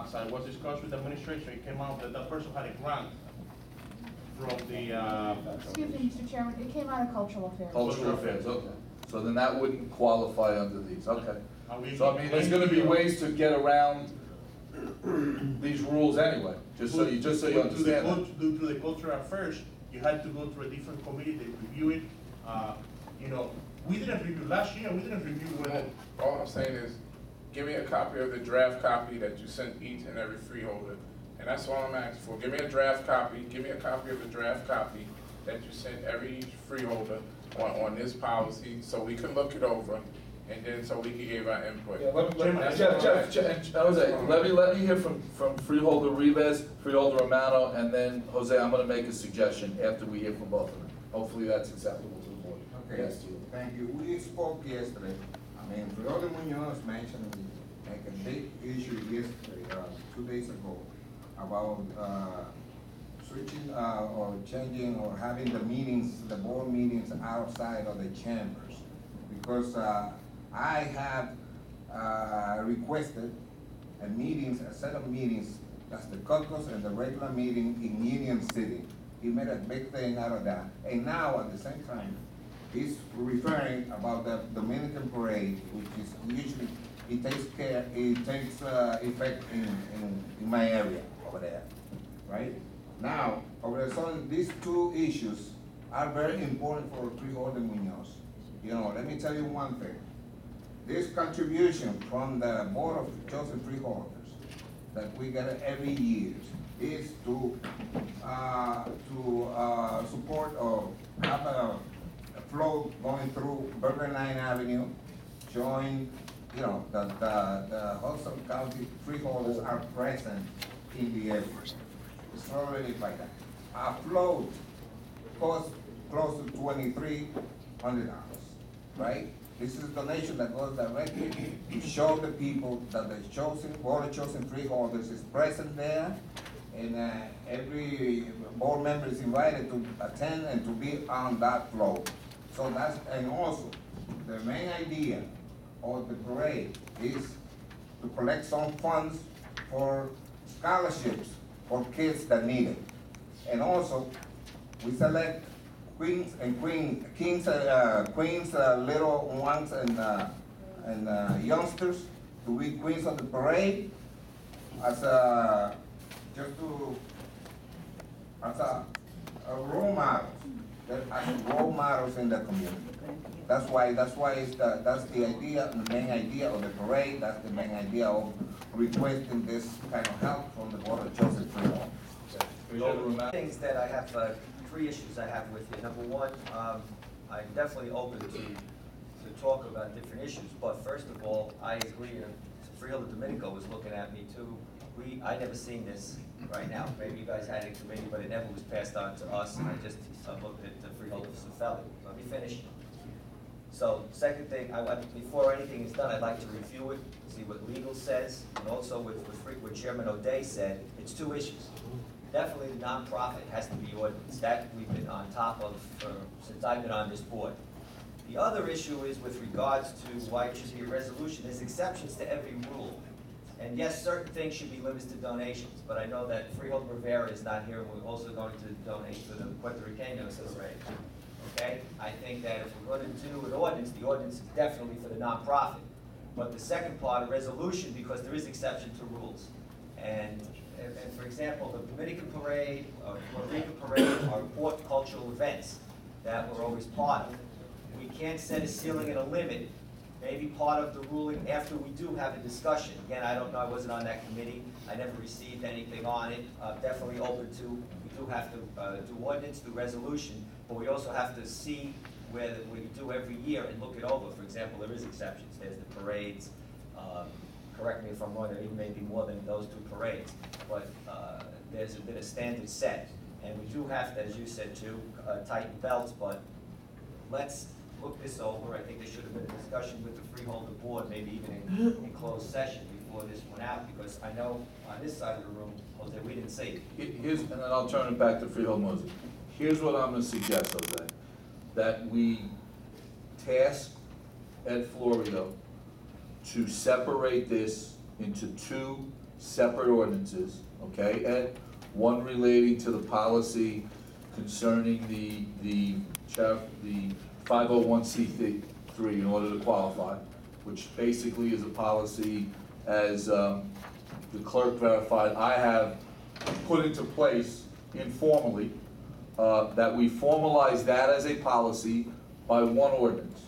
as I was discussed with the administration, it came out that that person had a grant from the, Excuse me, Mr. Chairman, it came out of cultural affairs. Cultural affairs, okay. So then that wouldn't qualify under these, okay. and we. So I mean, there's gonna be ways to get around these rules anyway, just so you understand that. Due to the cultural affairs, you had to go through a different committee to review it. You know, we didn't review last year, we didn't review whether. All I'm saying is, give me a copy of the draft copy that you sent each and every freeholder. And that's all I'm asking for. Give me a draft copy, give me a copy of the draft copy that you sent every freeholder on this policy, so we can look it over, and then so we can give our input. Jeff, Jose, let me hear from Freeholder Rivas, Freeholder Romano, and then, Jose, I'm gonna make a suggestion after we hear from both of them. Hopefully that's acceptable to the board. Okay, Yes, to you. thank you. We spoke yesterday. I mean, Freeholder Munoz mentioned like a big issue yesterday, 2 days ago, about switching or changing or having the meetings, the board meetings outside of the chambers. Because I have requested a set of meetings, that's the caucus and the regular meeting in Union City. He made a big thing out of that. And now, at the same time, he's referring about the Dominican parade, which is usually, it takes effect in my area over there, right? Now, over the sudden, these two issues are very important for Freeholder Munoz. You know, let me tell you one thing. This contribution from the Board of Chosen Freeholders that we get every year is to support or have a float going through Burger Line Avenue, showing, you know, that the Hudson County freeholders are present in the area. It's already by that. A float costs close to $2,300, right? This is a donation that goes directly to show the people that the Board of Chosen Freeholders is present there, and every board member is invited to attend and to be on that float. So that's, and also, the main idea of the parade is to collect some funds for scholarships for kids that need it. And also, we select queens, little ones and youngsters to be queens of the parade as a role models. As role models in the community. That's why that's the idea, the main idea of the parade. That's the main idea of requesting this kind of help from the Board of Chosen Freeholders. Things that I have, 3 issues I have with you. Number one, I'm definitely open to talk about different issues, but first of all, I agree, and Freeholder Domenico was looking at me too. I never seen this right now. Maybe you guys had it in committee, but it never was passed on to us, and I just looked at the Freeholder Cifelli. Let me finish. So, second thing, before anything is done, I'd like to review it, see what legal says, and also what Chairman O'Day said. It's 2 issues. Definitely the nonprofit has to be ordinance. That we've been on top of since I've been on this board. The other issue is with regards to why it should be a resolution. There's exceptions to every rule. And yes, certain things should be limited to donations, but I know that Freeholder Rivera is not here, and we're also going to donate to the Puerto Ricanos as well. Okay? I think that if we're going to do an ordinance, the ordinance is definitely for the nonprofit. But the second part, a resolution, because there is exception to rules. And for example, the Dominican Parade, or Puerto Rican Parade, are important cultural events that we're always part of. We can't set a ceiling and a limit. Maybe part of the ruling after we do have a discussion. Again, I don't know, I wasn't on that committee. I never received anything on it. Definitely open to, we do have to do ordinance, do resolution, but we also have to see where we do every year and look it over. For example, there is exceptions. There's the parades. Correct me if I'm wrong, there even may be more than those 2 parades. But there's been a standard set. And we do have to, as you said too, tighten belts, but let's look this over. I think there should have been a discussion with the Freeholder Board, maybe even in closed session before this went out, because I know on this side of the room, Jose, we didn't see it. And then I'll turn it back to Freeholder Moses. Here's what I'm going to suggest, Jose, that we task Ed Florio to separate this into 2 separate ordinances, okay? And one relating to the policy concerning the 501c3 in order to qualify, which basically is a policy, as the clerk verified, I have put into place informally, that we formalize that as a policy by one ordinance.